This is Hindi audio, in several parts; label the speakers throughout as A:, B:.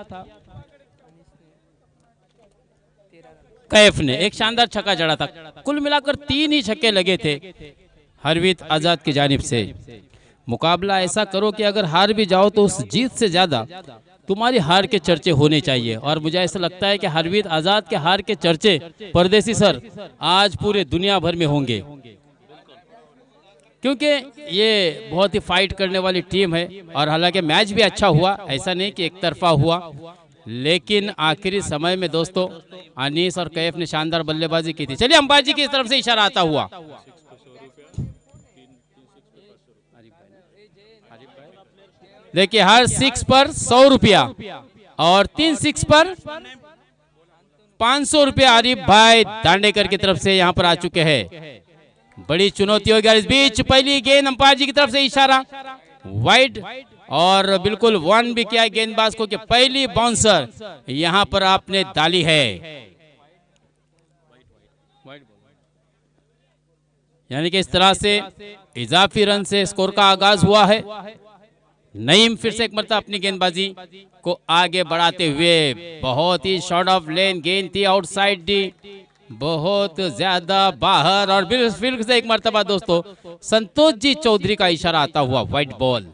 A: था कैफ ने, एक शानदार छक्का जड़ा था। कुल मिलाकर 3 ही छक्के लगे थे हरवीत आजाद की जानिब से। मुकाबला ऐसा करो कि अगर हार भी जाओ तो उस जीत से ज्यादा तुम्हारी हार के चर्चे होने चाहिए। और मुझे ऐसा लगता है कि हरवीत आजाद के हार के चर्चे परदेसी सर आज पूरे दुनिया भर में होंगे, क्योंकि ये बहुत ही फाइट करने वाली टीम है। और हालांकि मैच भी अच्छा हुआ, ऐसा नहीं कि एक तरफा हुआ, लेकिन आखिरी समय में दोस्तों अनीस और कैफ ने शानदार बल्लेबाजी की थी। चलिए अंपायर जी की तरफ से इशारा आता हुआ, देखिए हर 6 पर 100 रुपया और 3 6 पर 500 रुपया आरिफ भाई दांडेकर की तरफ से यहाँ पर आ चुके हैं। बड़ी चुनौती होगी। इस बीच पहली गेंद अंपायर जी की तरफ से इशारा वाइड, और बिल्कुल 1 भी किया गेंदबाज को कि पहली बाउंसर यहां पर आपने डाली है। यानी कि इस तरह से इजाफी रन से स्कोर का आगाज हुआ है। नईम फिर से एक मरतबा अपनी गेंदबाजी को आगे बढ़ाते हुए, बहुत ही शॉर्ट ऑफ लेन गेंद थी, आउटसाइड डी, बहुत ज्यादा बाहर, और फिर से एक मरतबा दोस्तों संतोष जी चौधरी का इशारा आता हुआ व्हाइट बॉल।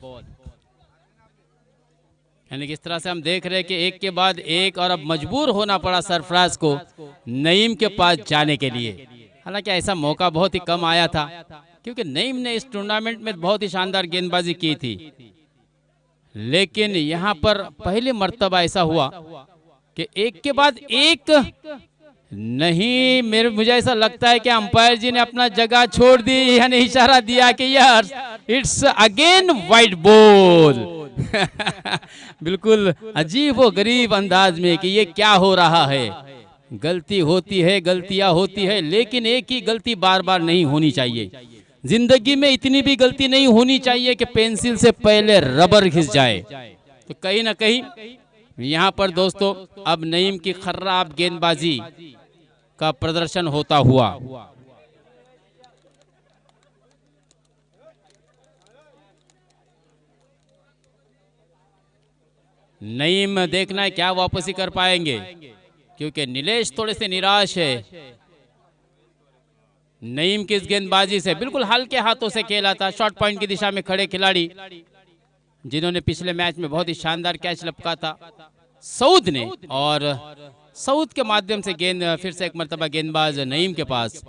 A: यानी कि इस तरह से हम देख रहे हैं कि एक के बाद एक, और अब मजबूर होना पड़ा सरफराज को नईम के पास जाने के लिए। हालांकि ऐसा मौका बहुत ही कम आया था, क्योंकि नईम ने इस टूर्नामेंट में बहुत ही शानदार गेंदबाजी की थी, लेकिन यहां पर पहली मर्तबा ऐसा हुआ कि एक के बाद एक नहीं, मुझे ऐसा लगता है कि अंपायर जी ने अपना जगह छोड़ दी, यानी इशारा दिया कि यार इट्स अगेन वाइड बॉल। बिल्कुल अजीब व गरीब अंदाज में कि ये क्या हो रहा है। गलती होती है, गलतियां होती है, लेकिन एक ही गलती बार बार नहीं होनी चाहिए। जिंदगी में इतनी भी गलती नहीं होनी चाहिए कि पेंसिल से पहले रबर घिस जाए। तो कहीं ना कहीं यहाँ पर दोस्तों अब नईम की खर्राब गेंदबाजी का प्रदर्शन होता हुआ। नईम देखना है क्या वापसी कर पाएंगे, क्योंकि नीलेश थोड़े से निराश है नईम की इस गेंदबाजी से। बिल्कुल हल्के हाथों से खेला था, शॉर्ट पॉइंट की दिशा में खड़े खिलाड़ी जिन्होंने पिछले मैच में बहुत ही शानदार कैच लपका था सऊद ने, और सऊद के माध्यम से गेंद फिर से एक मरतबा गेंदबाज नईम के पास।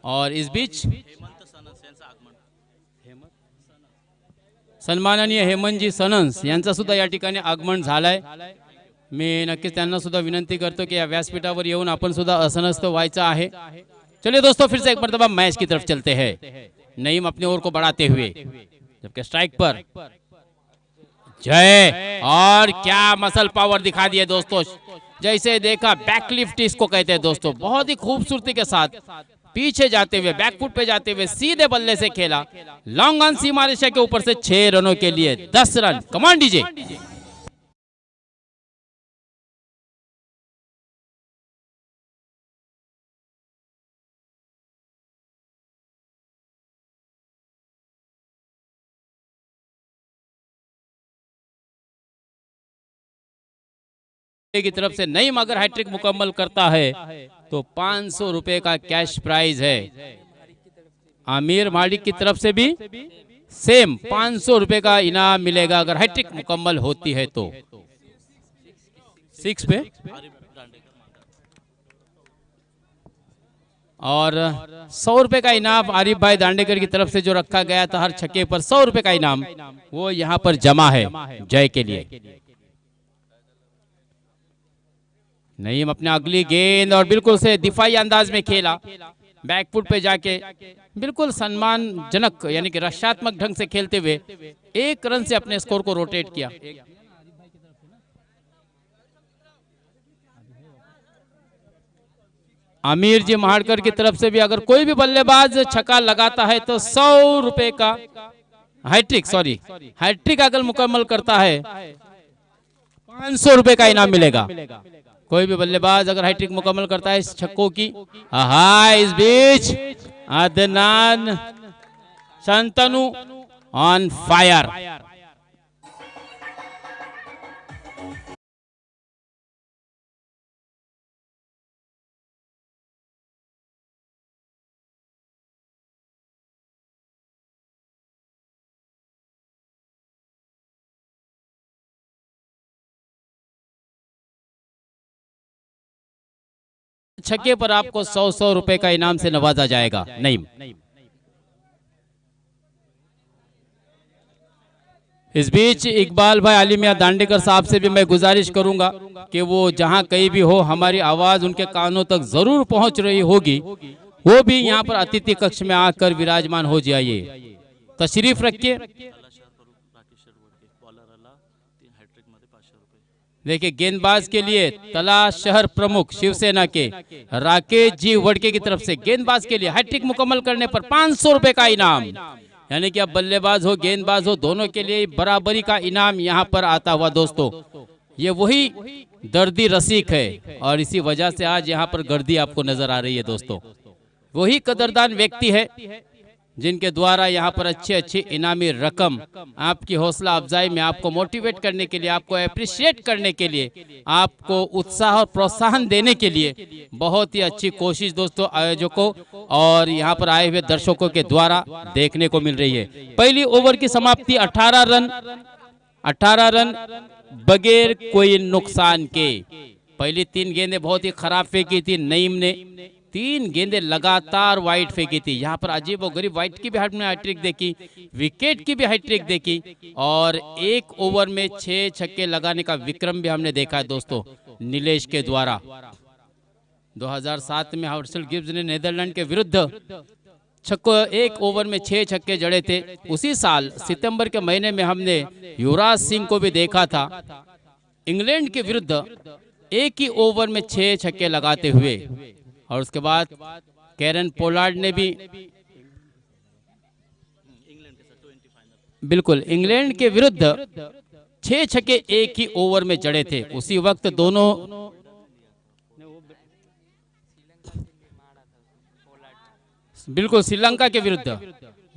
A: और इस बीच सन्माननीय हेमंतजी सनन्स यांचं सुद्धा या ठिकाणी आगमन झालंय। मी नक्कीच त्यांना सुद्धा विनंती करतो कि या व्यासपीठावर येऊन आपण सुद्धा असनस्त व्हायचं आहे। चलिए दोस्तों फिर से एक मरतबा मैच की तरफ चलते हैं। नईम अपनी ओर को बढ़ाते हुए, जबकि स्ट्राइक पर जय, और क्या मसल पावर दिखा दिया दोस्तों। जैसे देखा बैकलिफ्ट इसको कहते हैं दोस्तों, बहुत ही खूबसूरती के साथ पीछे जाते हुए, बैकफुट पे जाते हुए सीधे बल्ले से खेला। लॉन्ग ऑन सीमा रेखा के ऊपर से 6 रनों के लिए 10 रन। Command DJ. की तरफ से नईम अगर हैट्रिक मुकम्मल करता है तो 500 रुपए का कैश प्राइज है। आमिर मालिक की तरफ से भी सेम 500 रुपए का इनाम मिलेगा अगर हैट्रिक मुकम्मल होती है तो। 6 पे और 100 रुपए का इनाम आरिफ भाई दांडेकर की तरफ से जो रखा गया था हर छक्के पर 100 रुपए का इनाम, वो यहाँ पर जमा है जय के लिए। नईम अपने अगली गेंद और बिल्कुल से दिफाई अंदाज में खेला, बैकफुट पे जाके बिल्कुल सम्मानजनक यानी कि रक्षात्मक ढंग से खेलते हुए 1 रन से अपने स्कोर को रोटेट किया। आमिर जी महाड़कर की तरफ से भी अगर कोई भी बल्लेबाज छक्का लगाता है तो 100 रुपए का हैट्रिक अगर मुकम्मल करता है 500 रुपए का इनाम मिलेगा। कोई भी बल्लेबाज अगर हैट्रिक मुकम्मल करता है इस छक्कों की। इस बीच अदनान शंतनु ऑन फायर। छक्के पर आपको 100 रुपए का इनाम से नवाजा जाएगा। नईम, इस बीच इकबाल भाई आलिमिया दांडेकर साहब से भी मैं गुजारिश करूंगा कि वो जहां कहीं भी हो, हमारी आवाज उनके कानों तक जरूर पहुंच रही होगी, वो भी यहाँ पर अतिथि कक्ष में आकर विराजमान हो जाइए, तशरीफ रखिए। देखिए, गेंदबाज के लिए तला शहर प्रमुख शिवसेना के राकेश जी वडके की तरफ से गेंदबाज के लिए हैट्रिक मुकम्मल करने पर 500 रुपए का इनाम, यानी कि अब बल्लेबाज हो गेंदबाज हो दोनों के लिए बराबरी का इनाम यहाँ पर आता हुआ। दोस्तों, ये वही दर्दी रसीक है और इसी वजह से आज यहाँ पर गर्दी आपको नजर आ रही है। दोस्तों, वही कदरदान व्यक्ति है जिनके द्वारा यहाँ पर अच्छी इनामी रकम आपकी हौसला अफजाई में, आपको मोटिवेट करने के लिए, आपको अप्रिशिएट करने के लिए, आपको उत्साह और प्रोत्साहन देने के लिए बहुत ही अच्छी कोशिश दोस्तों आयोजकों और यहाँ पर आए हुए दर्शकों के द्वारा देखने को मिल रही है। पहली ओवर की समाप्ति 18 रन बगैर कोई नुकसान के। पहली 3 गेंदें बहुत ही खराब फेंकी थी नईम ने, 3 गेंदें लगातार वाइड फेंकी थी। यहाँ पर अजीब और गरीब वाइड की भी हमने हैट्रिक देखी, विकेट की भी हैट्रिक देखी और 1 ओवर में 6 छक्के लगाने का विक्रम भी हमने देखा है दोस्तों नीलेश के द्वारा। 2007 में हर्षल गिब्स ने नीदरलैंड के विरुद्ध 1 ओवर में 6 छक्के जड़े थे। उसी साल सितंबर के महीने में हमने युवराज सिंह को भी देखा था इंग्लैंड के विरुद्ध 1 ही ओवर में 6 छक्के लगाते हुए। और उसके बाद कैरन पोलार्ड ने भी बिल्कुल इंग्लैंड के विरुद्ध 6 छक्के 1 ही ओवर में जड़े थे। उसी वक्त दोनों बिल्कुल श्रीलंका के विरुद्ध,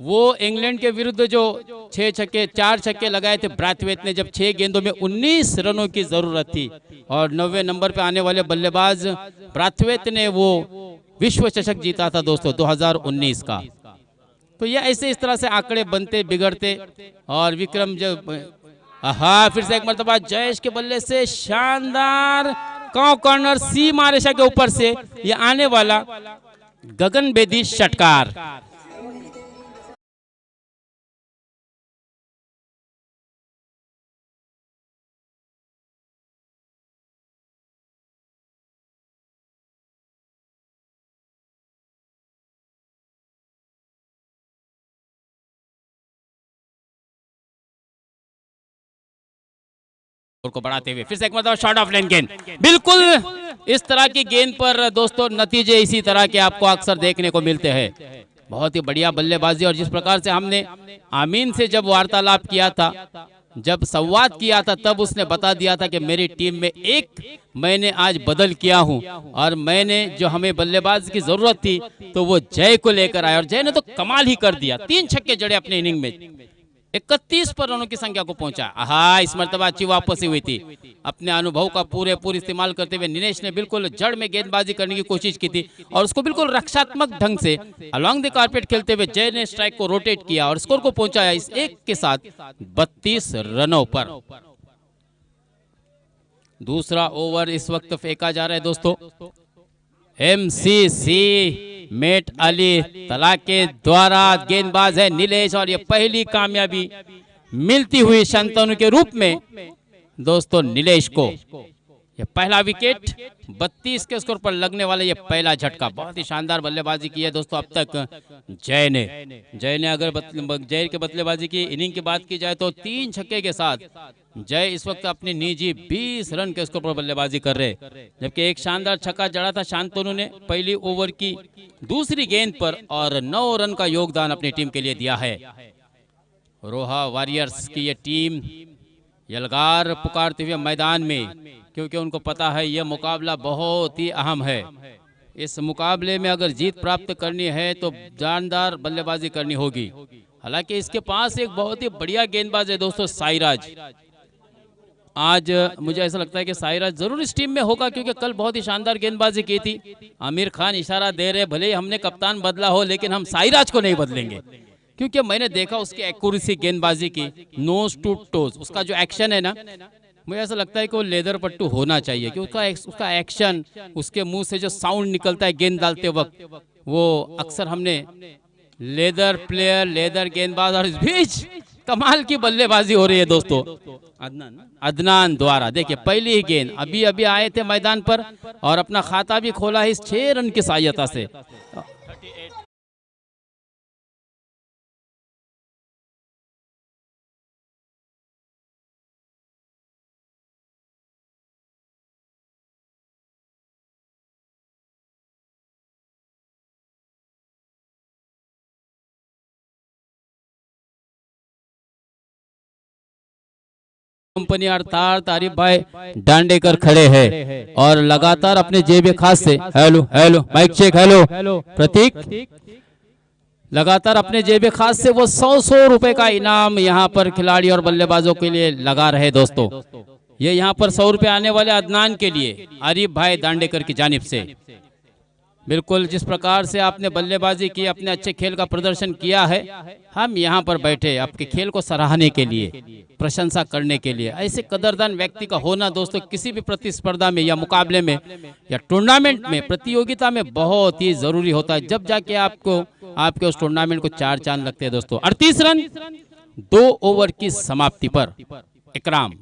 A: वो इंग्लैंड के विरुद्ध जो 4 छक्के लगाए थे ब्रैथवेट ने, जब 6 गेंदों में 19 रनों की जरूरत थी और 90 नंबर पे आने वाले बल्लेबाज ब्रैथवेट ने वो विश्व चषक जीता था दोस्तों 2019 का। तो ये ऐसे इस तरह से आंकड़े बनते बिगड़ते और विक्रम जब फिर से एक मरतबा जयेश के बल्ले से शानदार कॉर्नर सी मारेशा के ऊपर से ये आने वाला गगन बेदी षटकार। को बढ़ाते हुए फिर से एक मतलब शॉट ऑफ लेन गेंद, बिल्कुल इस तरह की गेंद पर दोस्तों नतीजे इसी तरह के आपको अक्सर देखने को मिलते हैं। बहुत ही बढ़िया बल्लेबाजी और जिस प्रकार से हमने आमीन से जब वार्तालाप किया था, जब संवाद किया था, तब उसने बता दिया था कि मेरी टीम में एक मैंने आज बदल किया हूं और मैंने जो हमें बल्लेबाज की जरूरत थी तो वो जय को लेकर आया और जय ने तो कमाल ही कर दिया। 3 छक्के जड़े अपने इनिंग में, 31 पर रनों की संख्या को पहुंचा। इस मर्तबा अच्छी वापसी हुई थी। अपने अनुभव का पूरे इस्तेमाल करते हुए नीलेश ने बिल्कुल जड़ में गेंदबाजी करने की कोशिश की थी और उसको बिल्कुल रक्षात्मक ढंग से अलॉन्ग द कारपेट खेलते हुए जय ने स्ट्राइक को रोटेट किया और स्कोर को पहुंचाया इस एक के साथ 32 रनों पर। दूसरा ओवर इस वक्त फेंका जा रहा है दोस्तों। MCC मेट अली तला के द्वारा गेंदबाज है नीलेश और ये पहली कामयाबी मिलती हुई शंतनु के रूप में दोस्तों नीलेश को। ये पहला विकेट 32 के स्कोर पर लगने वाला ये पहला झटका। बहुत ही शानदार बल्लेबाजी की है दोस्तों अब तक जय ने अगर जय के बल्लेबाजी की इनिंग की बात की जाए तो 3 छक्के के साथ जय इस वक्त अपनी निजी 20 रन के स्कोर पर बल्लेबाजी कर रहे, जबकि एक शानदार छक्का जड़ा था शांतनु ने पहली ओवर की दूसरी गेंद पर और 9 रन का योगदान अपनी टीम के लिए दिया है। रोहा वॉरियर्स की ये टीम यलगार पुकारते हुए मैदान में, क्योंकि उनको पता है यह मुकाबला बहुत ही अहम है। इस मुकाबले में अगर जीत प्राप्त करनी है तो जानदार बल्लेबाजी करनी होगी। हालांकि इसके पास एक बहुत ही बढ़िया गेंदबाज है दोस्तों साईराज। आज मुझे ऐसा लगता है कि साईराज जरूर इस टीम में होगा, क्योंकि कल बहुत ही शानदार गेंदबाजी की थी। आमिर खान इशारा दे रहे भले ही हमने कप्तान बदला हो लेकिन हम साईराज को नहीं बदलेंगे, क्योंकि मैंने देखा उसकी एक्यूरेसी गेंदबाजी की, नोज टू टोज, उसका जो एक्शन है ना मुझे ऐसा लगता है कि वो लेदर पट्टू होना चाहिए कि उसका एक्शन, उसके मुंह से जो साउंड निकलता है गेंद डालते वक्त, वो अक्सर हमने लेदर प्लेयर, लेदर गेंदबाज, और इस बीच कमाल की बल्लेबाजी हो रही है दोस्तों अदनान द्वारा। देखिए पहली ही गेंद, अभी अभी आए थे मैदान पर और अपना खाता भी खोला है इस 6 रन की सहायता से। कंपनी अर्थात आरिफ भाई दांडेकर खड़े हैं और लगातार अपने जेब खास से, hello hello mic check, hello Prateek, लगातार अपने जेब खास से वो 100 रुपए का इनाम यहाँ पर खिलाड़ी और बल्लेबाजों के लिए लगा रहे दोस्तों। ये यहाँ पर 100 रुपए आने वाले अदनान के लिए आरिफ भाई दांडेकर की जानिब से। बिल्कुल जिस प्रकार से आपने बल्लेबाजी की, अपने अच्छे खेल का प्रदर्शन किया है, हम यहाँ पर बैठे आपके खेल को सराहने के लिए, प्रशंसा करने के लिए। ऐसे कदरदान व्यक्ति का होना दोस्तों किसी भी प्रतिस्पर्धा में या मुकाबले में या टूर्नामेंट में, प्रतियोगिता में बहुत ही जरूरी होता है, जब जाके आपके उस टूर्नामेंट को 4 चांद लगते हैं दोस्तों। 38 रन 2 ओवर की समाप्ति पर इकराम।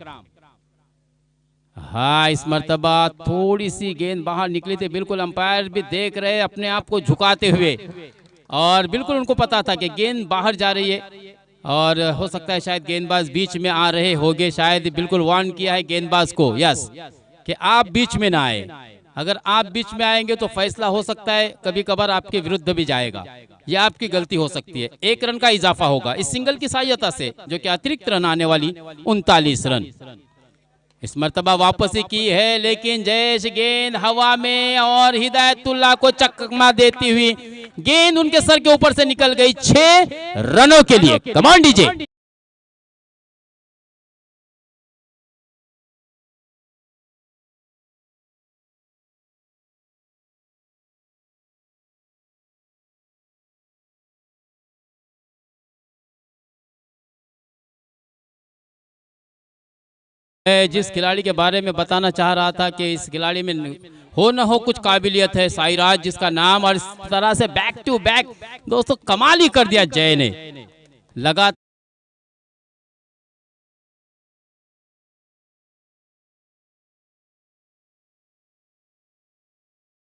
A: हाँ, इस मर्तबा थोड़ी सी गेंद बाहर निकली थी, बिल्कुल अंपायर भी देख रहे अपने आप को झुकाते हुए, और बिल्कुल उनको पता था कि गेंद बाहर जा रही है और हो सकता है शायद गेंदबाज बीच में आ रहे होंगे, शायद बिल्कुल वार्न किया है गेंदबाज को, यस, कि आप बीच में ना आए। अगर आप बीच में आएंगे तो फैसला हो सकता है कभी कभार आपके विरुद्ध भी जाएगा, यह आपकी गलती हो सकती है। 1 रन का इजाफा होगा इस सिंगल की सहायता से, जो कि अतिरिक्त रन आने वाली 39 रन। इस मर्तबा वापसी की है, लेकिन जयेश गेंद हवा में और हिदायतुल्लाह को चकमा देती हुई गेंद उनके सर के ऊपर से निकल गई 6 रनों के लिए। कमान डीजे। जिस खिलाड़ी के बारे में बताना चाह रहा था कि इस खिलाड़ी में हो न हो कुछ काबिलियत है, साईराज जिसका नाम, और इस तरह से बैक टू बैक दोस्तों कमाल ही कर दिया जय ने। लगातार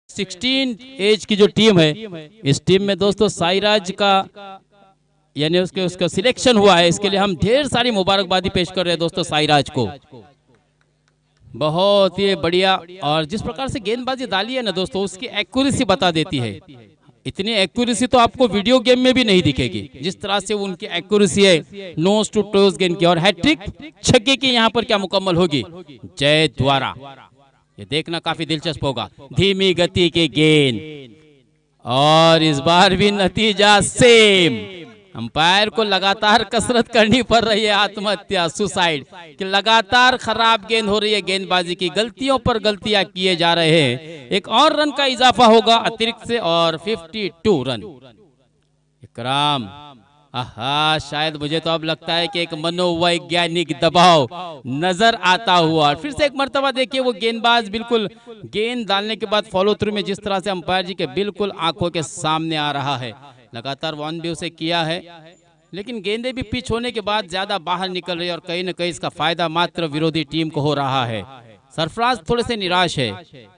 A: 16 एज की जो टीम है, इस टीम में दोस्तों साईराज का यानी उसका सिलेक्शन हुआ है। इसके लिए हम ढेर सारी मुबारकबादी पेश कर रहे हैं दोस्तों साईराज को, बहुत ही बढ़िया। और जिस प्रकार से गेंदबाजी डाली है ना दोस्तों, उसकी एक्यूरेसी बता देती है। इतनी एक्यूरेसी तो आपको वीडियो गेम में भी नहीं दिखेगी, जिस तरह से उनकी एक्यूरेसी है नोज टू टोज गेंद की। और हैट्रिक छक्के की यहाँ पर क्या मुकम्मल होगी जय द्वारा, ये देखना काफी दिलचस्प होगा। धीमी गति की गेंद, और इस बार भी नतीजा सेम। अंपायर को लगातार कसरत करनी पड़ रही है, आत्महत्या, सुसाइड, कि लगातार खराब गेंद हो रही है, गेंदबाजी की गलतियों पर गलतियां किए जा रहे हैं। एक और रन का इजाफा होगा अतिरिक्त से और 52 रन। इकराम, आहा, शायद मुझे तो अब लगता है कि एक मनोवैज्ञानिक दबाव नजर आता हुआ। फिर से एक मर्तबा देखिए वो गेंदबाज बिल्कुल गेंद डालने के बाद फॉलो थ्रू में जिस तरह से अंपायर जी के बिल्कुल आंखों के सामने आ रहा है। लगातार वन भी उसे किया है, लेकिन गेंदें भी पिच होने के बाद ज्यादा बाहर निकल रही है, और कहीं न कहीं इसका फायदा मात्र विरोधी टीम को हो रहा है। सरफराज थोड़े से निराश है,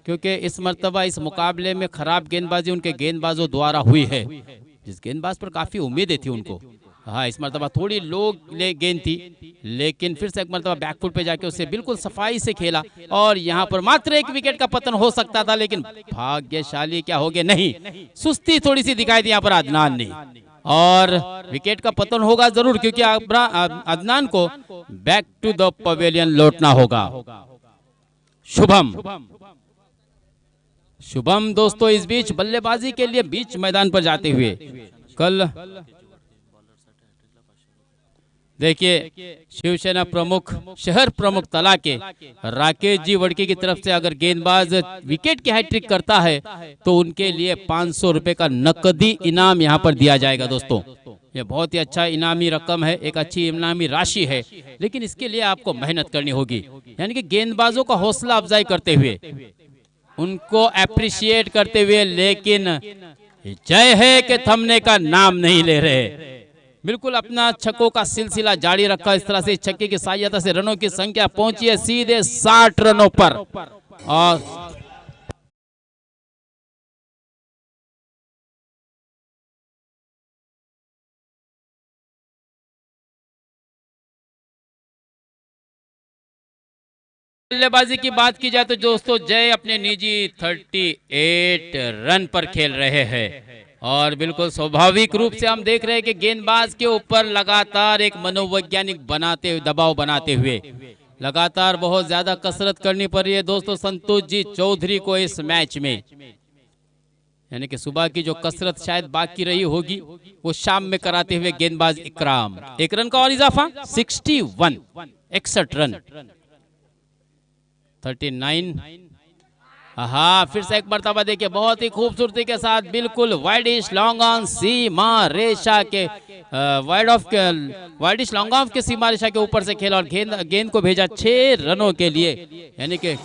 A: क्योंकि इस मर्तबा इस मुकाबले में खराब गेंदबाजी उनके गेंदबाजों द्वारा हुई है, जिस गेंदबाज पर काफी उम्मीदें थी उनको। हाँ, इस मर्तबा थोड़ी लो गेंद थी, लेकिन फिर से एक मर्तबा बैकफुट पे जाके उसे बिल्कुल सफाई से खेला, और यहाँ पर मात्र 1 विकेट का पतन हो सकता था, लेकिन भाग्यशाली क्या हो गया, नहीं, सुस्ती थोड़ी सी दिखाई दी यहाँ पर अदनान ने, और विकेट का पतन होगा जरूर, क्योंकि अदनान को बैक टू द पवेलियन लौटना होगा। शुभम दोस्तों इस बीच बल्लेबाजी के लिए बीच मैदान पर जाते हुए, कल देखिए शिवसेना प्रमुख, शहर प्रमुख तला के राकेश जी वड़के की तरफ से अगर गेंदबाज विकेट की हैट्रिक करता है तो उनके लिए 500 रुपए का नकदी इनाम यहां पर दिया जाएगा दोस्तों। ये बहुत ही अच्छा इनामी रकम है, एक अच्छी इनामी राशि है, लेकिन इसके लिए आपको मेहनत करनी होगी। यानी कि गेंदबाजों का हौसला अफजाई करते हुए, उनको अप्रिशिएट करते हुए, लेकिन जय है कि थमने का नाम नहीं ले रहे। बिल्कुल अपना छक्कों का सिलसिला जारी रखा। इस तरह से छक्के की सहायता से रनों की संख्या पहुंची है सीधे 60 रनों पर। और बल्लेबाजी की बात की जाए तो दोस्तों जय अपने निजी 38 रन पर खेल रहे हैं। और बिल्कुल स्वाभाविक रूप से हम देख रहे हैं कि गेंदबाज के ऊपर लगातार एक मनोवैज्ञानिक बनाते हुए, दबाव बनाते हुए लगातार बहुत ज्यादा कसरत करनी पड़ रही है दोस्तों संतोष जी चौधरी को इस मैच में। यानी कि सुबह की जो कसरत शायद बाकी रही होगी वो शाम में कराते हुए गेंदबाज इकराम। एक रन का और इजाफा 61, 61 रन 39। हाँ, फिर से एक मर्तबा देखिए बहुत ही खूबसूरती के साथ बिल्कुल वाइडिश लॉन्ग ऑन सीमा रेशा के वाइडिश लॉन्ग ऑफ के सीमा रेशा के ऊपर से खेला और गेंद को भेजा 6 रनों के लिए। यानी कि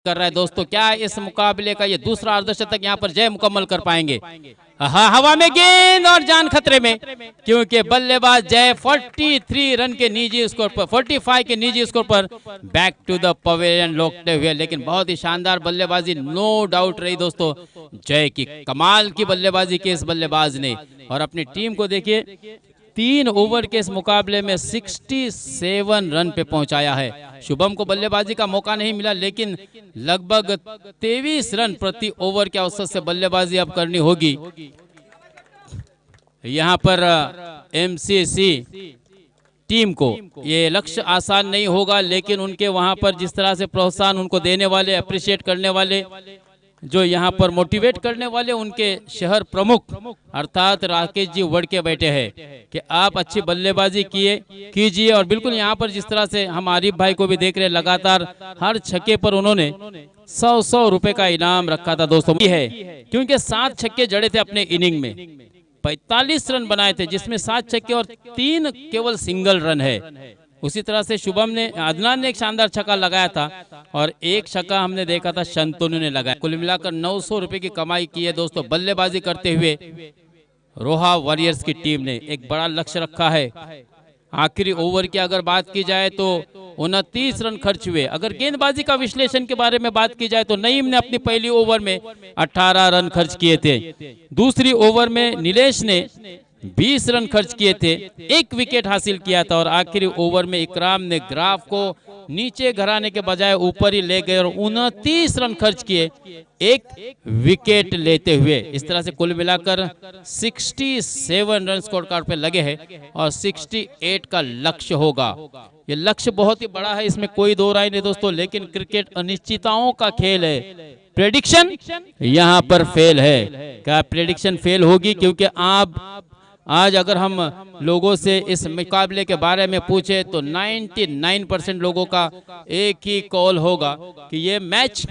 A: कर रहा है दोस्तों, क्या इस मुकाबले का ये दूसरा अर्धशतक यहाँ पर जय मुकम्मल कर पाएंगे? हाँ, हवा में गेंद और जान खतरे में, क्योंकि बल्लेबाज जय 43 रन के निजी स्कोर पर, 45 के निजी स्कोर पर बैक टू द पवेलियन लौटते हुए। लेकिन बहुत ही शानदार बल्लेबाजी नो डाउट रही दोस्तों जय की। कमाल की बल्लेबाजी की इस बल्लेबाज ने, और अपनी टीम को देखिए 3 ओवर के इस मुकाबले में 67 रन पे पहुंचाया है। शुभम को बल्लेबाजी का मौका नहीं मिला, लेकिन लगभग 23 रन प्रति ओवर के औसत से बल्लेबाजी अब करनी होगी। यहां पर एमसीसी टीम को ये लक्ष्य आसान नहीं होगा, लेकिन उनके वहां पर जिस तरह से प्रोत्साहन उनको देने वाले, अप्रिशिएट करने वाले, जो यहाँ पर मोटिवेट करने वाले उनके शहर प्रमुख अर्थात राकेश जी उड़ के बैठे हैं कि आप अच्छी बल्लेबाजी कीजिए। और बिल्कुल यहाँ पर जिस तरह से हम आरिफ भाई को भी देख रहे हैं, लगातार हर छक्के पर उन्होंने 100 रुपए का इनाम रखा था दोस्तों। है क्योंकि 7 छक्के जड़े थे अपने इनिंग में, 45 रन बनाए थे, जिसमें 7 छक्के और 3 केवल सिंगल रन है। उसी तरह से शुभम ने, अदनान ने एक शानदार छक्का लगाया था और एक छक्का हमने देखा था शंतनु ने लगाया। कुल मिलाकर 900 रुपए की कमाई की है दोस्तों बल्लेबाजी करते हुए। रोहा वॉरियर्स की टीम ने एक बड़ा लक्ष्य रखा है। आखिरी ओवर की अगर बात की जाए तो 29 रन खर्च हुए। अगर गेंदबाजी का विश्लेषण के बारे में बात की जाए तो नईम ने अपनी पहली ओवर में 18 रन खर्च किए थे। दूसरी ओवर में नीलेश ने 20 रन खर्च किए थे, 1 विकेट हासिल किया था। और आखिरी ओवर में इकराम ने ग्राफ को नीचे घराने के बजाय ऊपर ही ले गए और 29 रन खर्च किए, 1 विकेट लेते हुए। इस तरह से कुल मिलाकर 67 रन स्कोर कार्ड पे लगे हैं और 68 का लक्ष्य होगा। ये लक्ष्य बहुत ही बड़ा है, इसमें कोई दो राय नहीं दोस्तों, लेकिन क्रिकेट अनिश्चितताओं का खेल है। प्रेडिक्शन यहाँ पर फेल है। क्या प्रेडिक्शन फेल होगी? क्योंकि आप आज अगर हम लोगों से इस मुकाबले के बारे में पूछे तो 99% लोगों का एक ही कॉल होगा कि ये मैच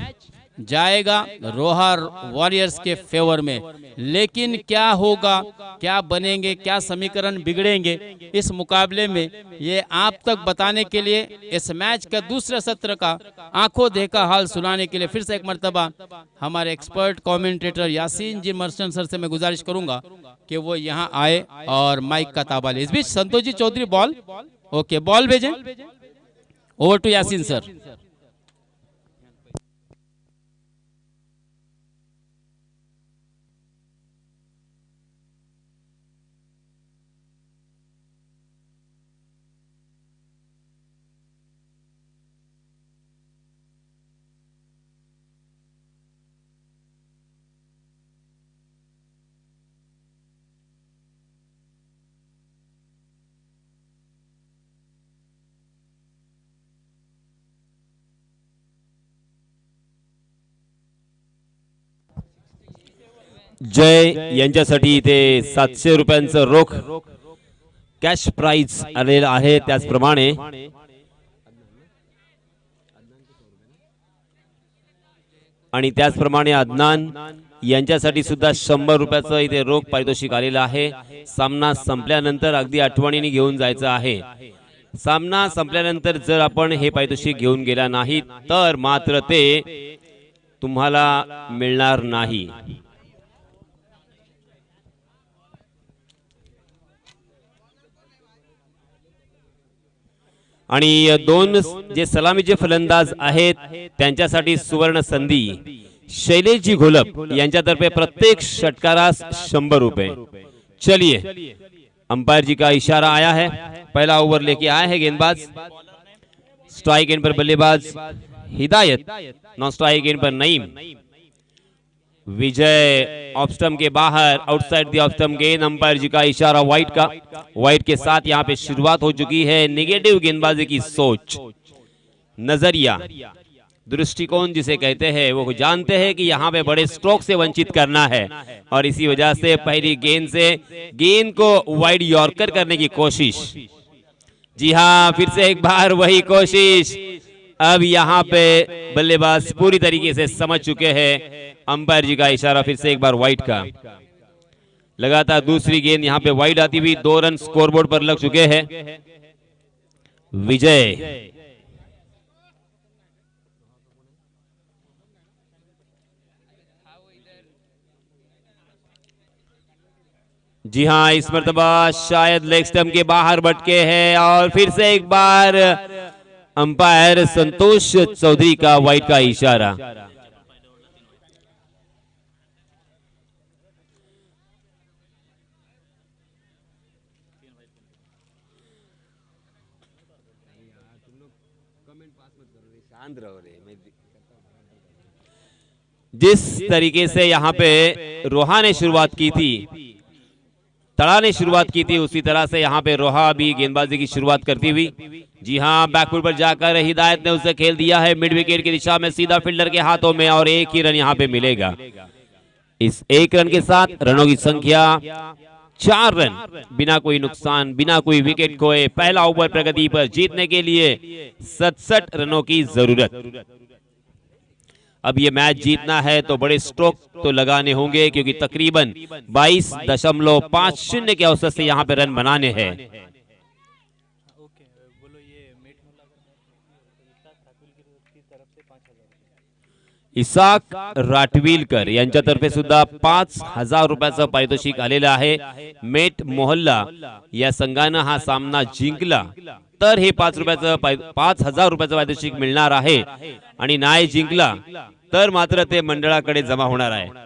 A: जाएगा रोहा वॉरियर्स के फेवर में। लेकिन क्या होगा, क्या बनेंगे, क्या समीकरण बिगड़ेंगे इस मुकाबले में, ये आप तक बताने के लिए इस मैच का दूसरे सत्र का आंखों देखा हाल सुनाने के लिए फिर से एक मर्तबा हमारे एक्सपर्ट कमेंटेटर यासीन जी मर्चेंट सर से मैं गुजारिश करूंगा कि वो यहाँ आए और माइक का ताबा ले। इस बीच Santosh ji Chaudhary ball, okay ball भेजें, ओवर टू यासीन सर।
B: जय यांच्यासाठी इथे 700 रुपयांचं रोख कॅश प्राइज आलेला आहे। त्याचप्रमाणे आणि त्याचप्रमाणे अदनान यांच्यासाठी सुद्धा 100 रुपयाचं इथे रोख पारितोषिक आलेलं आहे। सामना संपल्यानंतर अगदी आठवणीने घेऊन जायचं आहे। सामना संपल्यानंतर जर आपण हे पारितोषिक घेऊन गेला नाही तर मात्र ते तुम्हाला मिळणार नाही। आणि दोन जे सलामीचे फलंदाज आहेत त्यांच्यासाठी सुवर्ण संधी। शैलेशजी घोलप यांच्यातर्फे प्रत्येक षटकारास 100 रुपए। चलिए अंपायर जी का इशारा आया है, पहला ओवर लेके आया है गेंदबाज। स्ट्राइक एंड पर बल्लेबाज हिदायत, नॉन स्ट्राइक एंड पर नईम। विजय ऑफ स्टंप के बाहर, आउटसाइड द ऑफ स्टंप गेंद। अंपायर जी का इशारा वाइड का। वाइड के साथ यहाँ पे शुरुआत हो चुकी है निगेटिव गेंदबाजी की सोच, नजरिया, दृष्टिकोण जिसे कहते हैं। वो जानते हैं कि यहाँ पे बड़े स्ट्रोक से वंचित करना है और इसी वजह से पहली गेंद से गेंद को वाइड यॉर्कर करने की कोशिश। जी हाँ, फिर से एक बार वही कोशिश। अब यहाँ पे बल्लेबाज पूरी तरीके से समझ चुके हैं। अंपायर जी का इशारा फिर से एक बार वाइड का। लगातार दूसरी गेंद यहाँ पे वाइड आती हुई 2 रन स्कोरबोर्ड पर लग चुके हैं। विजय जी हाँ, इस मर्तबा शायद लेग स्टंप के बाहर भटके हैं और फिर से एक बार अंपायर संतोष चौधरी का वाइड का इशारा। जिस तरीके से यहाँ पे रोहा ने शुरुआत की थी, तड़ा ने शुरुआत की थी, उसी तरह से यहाँ पे रोहा भी गेंदबाजी की शुरुआत करती हुई। जी हाँ, बैकफुट पर जाकर हिदायत ने उसे खेल दिया है मिड विकेट की दिशा में सीधा फील्डर के हाथों में और एक ही रन यहाँ पे मिलेगा। इस एक रन के साथ रनों की संख्या 4 रन, बिना कोई नुकसान, बिना कोई विकेट खोए पहला ओवर प्रगति पर। जीतने के लिए 67 रनों की जरूरत। अब ये मैच जीतना है तो बड़े स्ट्रोक तो लगाने होंगे क्योंकि तकरीबन 22.50 के औसत से यहाँ पे रन बनाने हैं। इसाक राटविलकर यांच्यातर्फे सुद्धा 5000 रुपयाचं पारितोषिक आलेलं आहे। मेट मोहल्ला या संघानं हा सामना जिंकला तर हे 5000 रुपयाचं पारितोषिक मिळणार आहे आणि नाही जिंकला तर मात्र ते मंडळाकडे जमा होणार आहे।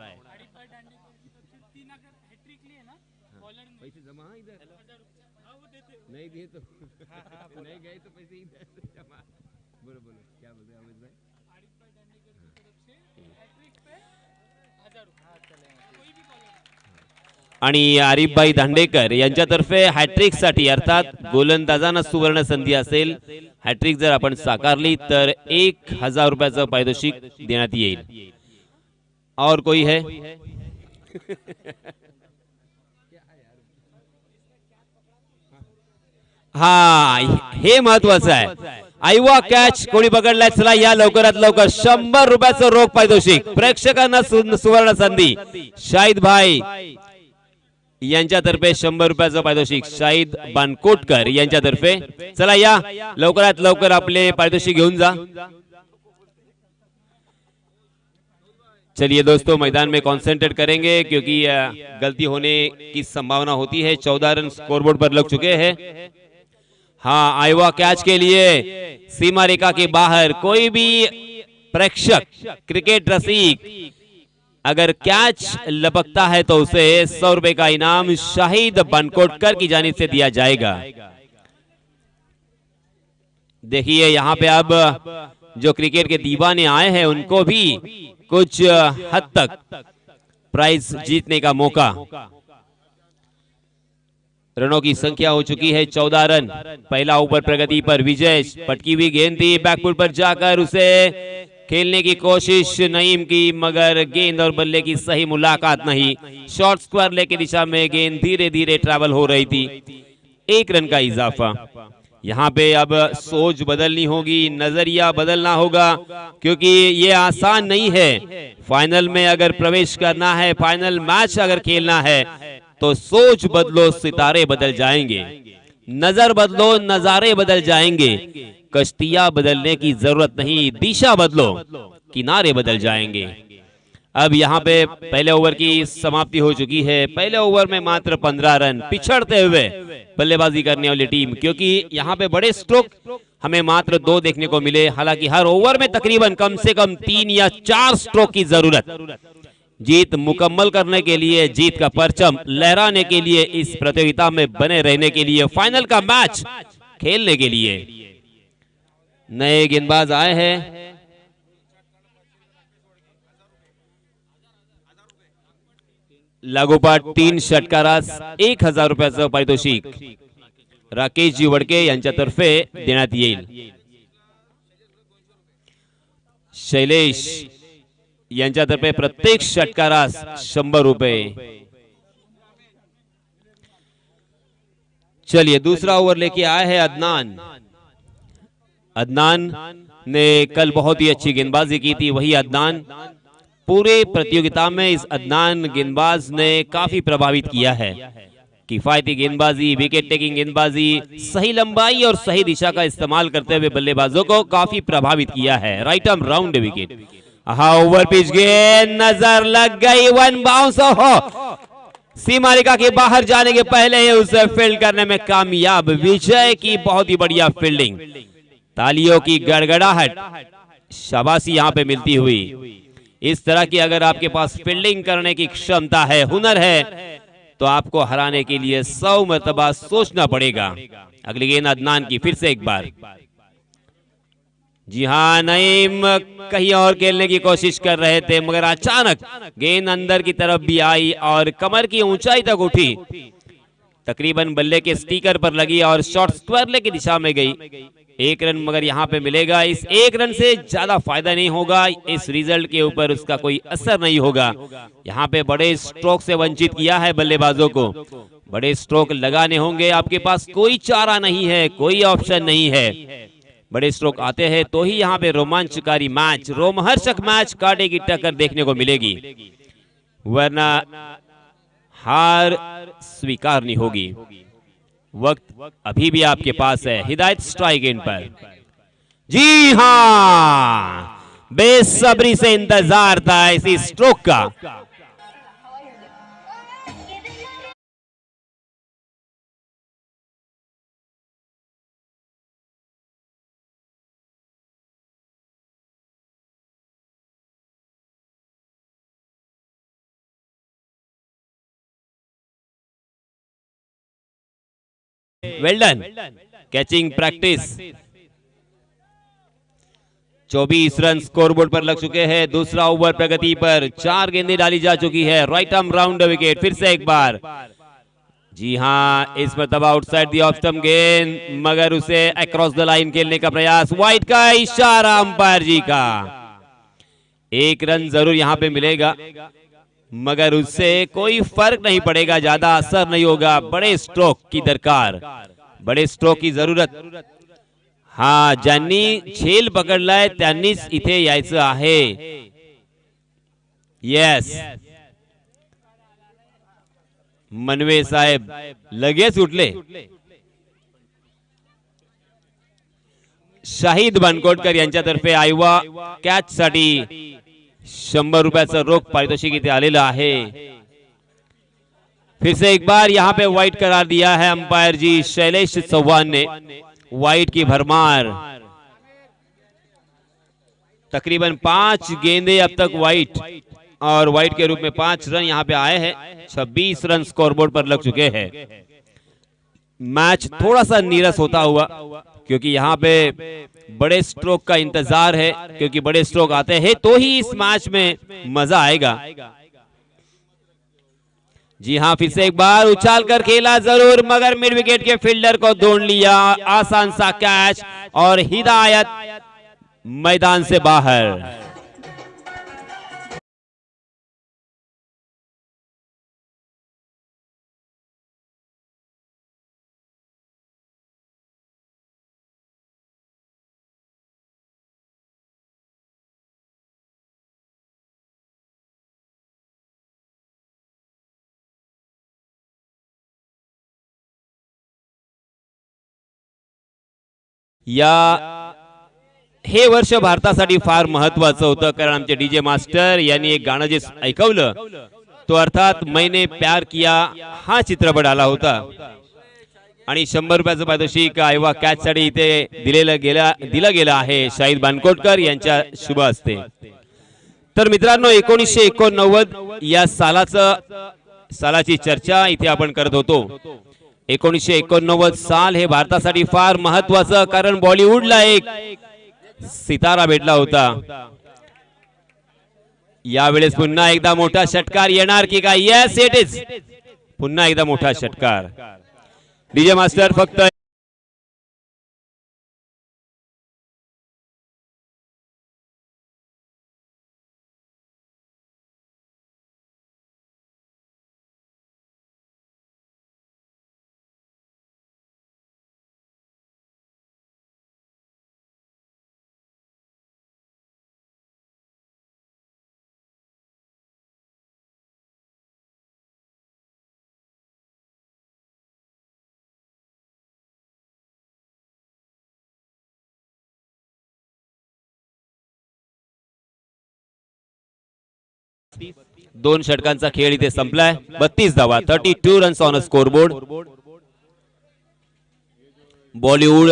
B: आणि आरिफभाई दांडेकर यांच्यातर्फे हॅट्रिक साठी अर्थात गोलंदाजांना सुवर्ण संधी असेल। हॅट्रिक जर आपण साकारली तर 1000 रुपयाचं पारितोषिक देण्यात येईल। और कोई है? हा, हे महत्वाचं आहे। आयवा कॅच कोणी पकडलाय? चला या लवकरात लवकर 100 रुपयाचं रोख पारितोषिक। प्रेक्षकांना सुवर्ण संधी। शाहिद भाई यांच्यातर्फे 100 रुपयाचं पारितोषिक। शाहिद बानकोटकर यांच्यातर्फे। चला या लवकरात लवकर आपले पारितोषिक घेऊन जा। चलिए दोस्तों, मैदान में कंसंट्रेट करेंगे क्योंकि गलती होने की संभावना होती है। 14 रन स्कोरबोर्ड पर लग चुके हैं। हाँ, आयवा कैच के लिए सीमा रेखा के बाहर कोई भी प्रेक्षक, क्रिकेट रसिक अगर कैच लपकता है तो उसे 100 रुपए का इनाम शाहिद बनकोटकर की जानिब से दिया जाएगा। देखिए यहाँ पे अब जो क्रिकेट के दीवाने आए हैं उनको भी कुछ हद तक प्राइज जीतने का मौका। रनों की संख्या हो चुकी है 14 रन। पहला ओवर प्रगति पर। विजय पटकी हुई गेंद थी, बैकफुट पर जाकर उसे खेलने की कोशिश नईम की, मगर गेंद और बल्ले की सही मुलाकात नहीं। शॉर्ट स्क्वायर लेग की दिशा में गेंद धीरे धीरे ट्रैवल हो रही थी। 1 रन का इजाफा। यहाँ पे अब सोच बदलनी होगी, नजरिया बदलना होगा, क्योंकि ये आसान नहीं है। फाइनल में अगर प्रवेश करना है, फाइनल मैच अगर खेलना है, तो सोच बदलो, सितारे बदल जाएंगे। नजर बदलो, नजारे बदल जाएंगे। कश्तियां बदलने की जरूरत नहीं, दिशा बदलो, किनारे बदल जाएंगे। अब यहाँ पे पहले ओवर की समाप्ति हो चुकी है। पहले ओवर में मात्र 15 रन, पिछड़ते हुए बल्लेबाजी करने वाली टीम, क्योंकि यहाँ पे बड़े स्ट्रोक हमें मात्र 2 देखने को मिले। हालांकि हर ओवर में तकरीबन कम से कम 3 या 4 स्ट्रोक की जरूरत जीत मुकम्मल करने के लिए, जीत का परचम लहराने के लिए, इस प्रतियोगिता में बने रहने के लिए, फाइनल का मैच खेलने के लिए। नए गेंदबाज आए हैं। लागोपाठ 3 षटकारास 1000 रुपयाचं पारितोषिक राकेश जी वडके यांच्यातर्फे देण्यात येईल। शैलेश यांच्यातर्फे प्रत्येक षटकारास 100 रुपये। चलिए दूसरा ओवर लेके आए हैं अदनान। अदनान ने कल बहुत ही अच्छी गेंदबाजी की थी। वही अदनान पूरे प्रतियोगिता में इस अदनान गेंदबाज ने काफी प्रभावित किया है। किफायती गेंदबाजी, विकेट टेकिंग गेंदबाजी, सही लंबाई और सही दिशा का इस्तेमाल करते हुए बल्लेबाजों को काफी प्रभावित किया है। Right arm round wicket. Over pitch गेंद, नजर लग गई, 1 बाउंस हो, सीमा रेखा के बाहर जाने के पहले ही उसे फील्ड करने में कामयाब। विजय की बहुत ही बढ़िया फील्डिंग, तालियों की गड़गड़ाहट, शाबाशी यहां पे मिलती हुई। इस तरह की अगर आपके पास फील्डिंग करने की क्षमता है, हुनर है, तो आपको हराने के लिए 100 मर्तबा सोचना पड़ेगा। अगली गेंद अदनान की, फिर से एक बार। जी हां, नईम कहीं और खेलने की कोशिश कर रहे थे, मगर अचानक गेंद अंदर की तरफ भी आई और कमर की ऊंचाई तक उठी, तकरीबन बल्ले के स्टीकर पर लगी और शॉट स्क्वायर की दिशा में गई। 1 रन मगर यहाँ पे मिलेगा। इस 1 रन से ज्यादा फायदा नहीं होगा, इस रिजल्ट के ऊपर उसका कोई असर नहीं होगा। यहाँ पे बड़े स्ट्रोक से वंचित किया है बल्लेबाजों को। बड़े स्ट्रोक लगाने होंगे, आपके पास कोई चारा नहीं है, कोई ऑप्शन नहीं है। बड़े स्ट्रोक आते हैं तो ही यहाँ पे रोमांचकारी मैच, रोमहर्षक मैच, कांटे की टक्कर देखने को मिलेगी, वरना हार स्वीकारनी होगी। वक्त अभी भी आपके पास है। हिदायत स्ट्राइक एंड पर। जी हां, बेसब्री से इंतजार था इसी स्ट्रोक का। Well done, catching practice. 24 run scoreboard पर लग चुके हैं। दूसरा ओवर प्रगति पर, 4 गेंदें डाली जा चुकी है। राइट आर्म राउंड विकेट, फिर से एक बार। जी हां, इस मरतबा आउटसाइड दी ऑफ स्टंप गेंद, मगर उसे अक्रॉस द लाइन खेलने का प्रयास। वाइड का इशारा अंपायर जी का। 1 रन जरूर यहां पे मिलेगा, मगर उससे कोई फर्क नहीं पड़ेगा, ज्यादा असर नहीं होगा। बड़े स्ट्रोक की दरकार, बड़े स्ट्रोक की जरूरत। हा, ज्यांनी झेल पकडलाय त्यांनीच इथे यायचं आहे। येस, मनवे साहेब लगेच उठले। शाहिद बनकोटकर यांच्यातर्फे आयवा कॅच साठी 100 रुपयाचं रोख पारितोषिक इथे आलेलं आहे। फिर से एक बार यहाँ पे वाइड करार दिया है अंपायर जी शैलेश चौहान ने। वाइड की भरमार, तकरीबन 5 गेंदे अब तक वाइड, और वाइड के रूप में 5 रन यहाँ पे आए हैं। 26 रन स्कोरबोर्ड पर लग चुके हैं। मैच थोड़ा सा नीरस होता हुआ, क्योंकि यहाँ पे बड़े स्ट्रोक का इंतजार है, क्योंकि बड़े स्ट्रोक आते हैं तो ही इस मैच में मजा आएगा। जी हां, फिर से एक बार उछाल कर खेला जरूर, मगर मिड विकेट के फील्डर को ढूंढ लिया। आसान सा कैच और हिदायत मैदान से बाहर। या हे वर्ष भारतासाठी फार महत्वाचं होतं, कारण आमचे डीजे मास्टर यांनी एक गाणं जे ऐकवलं तो अर्थात मैंने प्यार किया हा चित्रपट आला होता आणि 100 रुपयाचं पारितोषिक आयवा कॅच साठी इथे दिलं गेलं आहे शाहिद बानकोटकर यांच्या शुभ हस्ते. तर मित्रांनो 1989 या सालाची चर्चा इथे आपण करत होतो. 1989 साल हे भारतासाठी फार महत्वाचं, कारण बॉलिवूडला एक सितारा भेटला होता. यावेळेस पुन्हा एकदा मोठा षटकार येणार की काय? Yes it is. पुन्हा एकदा मोठा षटकार. डीजे मास्टर फक्त दोन षटकांचा खेळ इथे संपलाय. 32 धावा, 32 runs on a scoreboard. Bollywood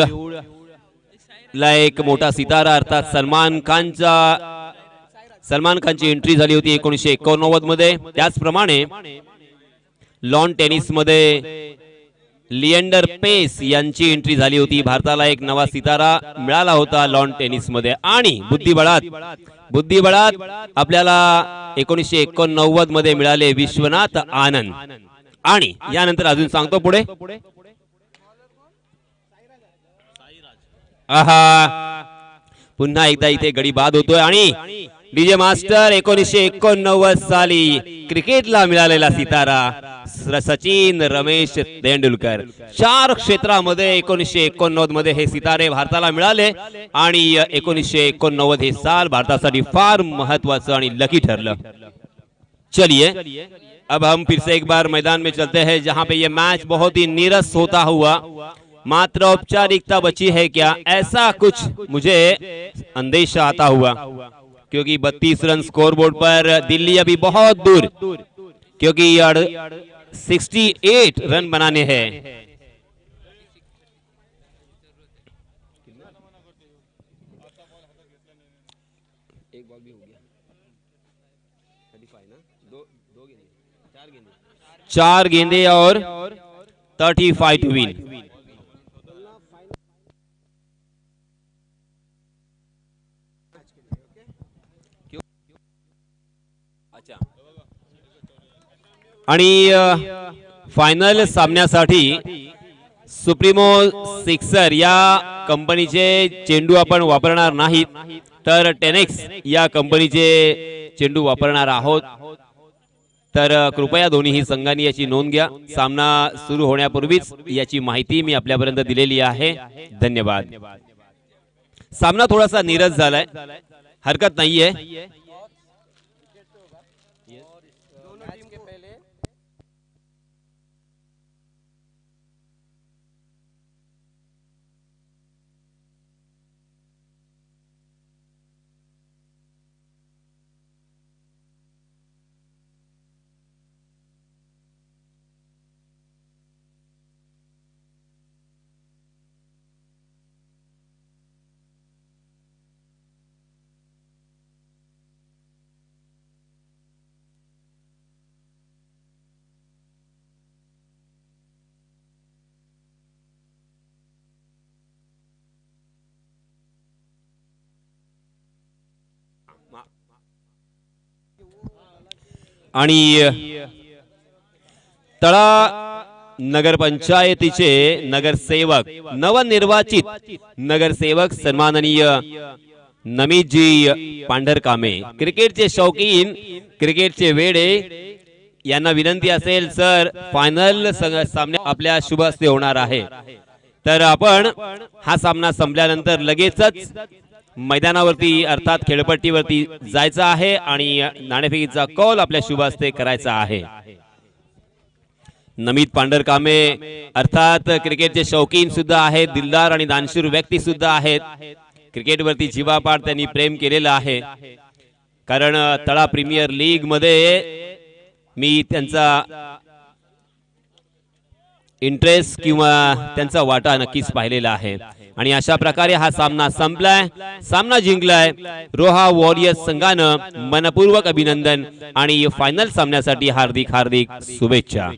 B: ला एक मोठा सितारा अर्थात सलमान खानची एंट्री झाली होती 1989 मध्ये. त्याचप्रमाणे लॉन टेनिस मध्ये लिएंडर पेस यांची एंट्री झाली होती. भारताला एक नवा सितारा मिळाला होता लॉन टेनिस मध्ये. आणि बुद्धिबळात आपल्याला 1989 मध्ये मिळाले विश्वनाथ आनंद. आणि यानंतर अजून सांगतो पुढे. पुन्हा एकदा इथे गडी बाद होतोय. आणि डीजे मास्टर 1989 साली क्रिकेटला मिळालेला सितारा सचिन रमेश तेंडुलकर. 4 क्षेत्रामध्ये 1989 मध्ये हे सितारे भारताला मिळाले आणि 1989 हे साल भारतासाठी फार महत्वाचं आणि लकी ठरलं. चलिए अब हम फिर से एक बार मैदान में चलते हैं, जहां पे ये मैच बहुत ही नीरस होता हुआ मात्र औपचारिकता बची है क्या, ऐसा कुछ मुझे अंदेशा आता हुआ, क्योंकि 32 रन स्कोरबोर्ड पर दिल्ली अभी बहुत दूर, क्योंकि 68 रन बनाने हैं. एक बॉल भी हो गया. 35 ना, 4 गेंदे और 35 टू विन. आणि फायनल सामन्यासाठी सुप्रीमो सिक्सर या कंपनीचे चेंडू आपण वापरणार नाहीत, तर टेनेक्स या कंपनीचे चेंडू वापरणार आहोत. तर कृपया दोन्ही संघांनी याची नोंद घ्या. सामना सुरू होण्यापूर्वीच याची माहिती मी आपल्यापर्यंत दिलेली आहे. धन्यवाद. सामना थोडासा नीरस झालाय, हरकत नाहीये. आणि तळा नगरपंचायतीचे नगरसेवक, नवनिर्वाचित नगरसेवक सन्माननीय नमितजी पांढरकामे, क्रिकेटचे शौकीन, क्रिकेटचे वेडे यांना विनंती असेल सर, फायनल सामना आपल्या शुभ हस्ते होणार आहे. तर आपण हा सामना संपल्यानंतर लगेचच मैदानावरती अर्थात खेळपट्टीवरती जायचं आहे आणि नाणेफेकीचा कौल आपल्या शुभ हस्ते करायचा आहे. नमित पांढरकामे अर्थात क्रिकेटचे शौकीन सुद्धा आहेत, दिलदार आणि दानशूर व्यक्ती सुद्धा आहेत. क्रिकेटवरती जीवापाड त्यांनी प्रेम केलेलं आहे. कारण तळा प्रीमियर लीग मध्ये मी त्यांचा इंटरेस्ट किंवा त्यांचा वाटा नक्कीच पाहिलेला आहे. आणि अशा प्रकारे हा सामना संपलाय, सामना जिंकलाय रोहा वॉरियर्स संघानं. मनपूर्वक अभिनंदन आणि फायनल सामन्यासाठी हार्दिक हार्दिक शुभेच्छा.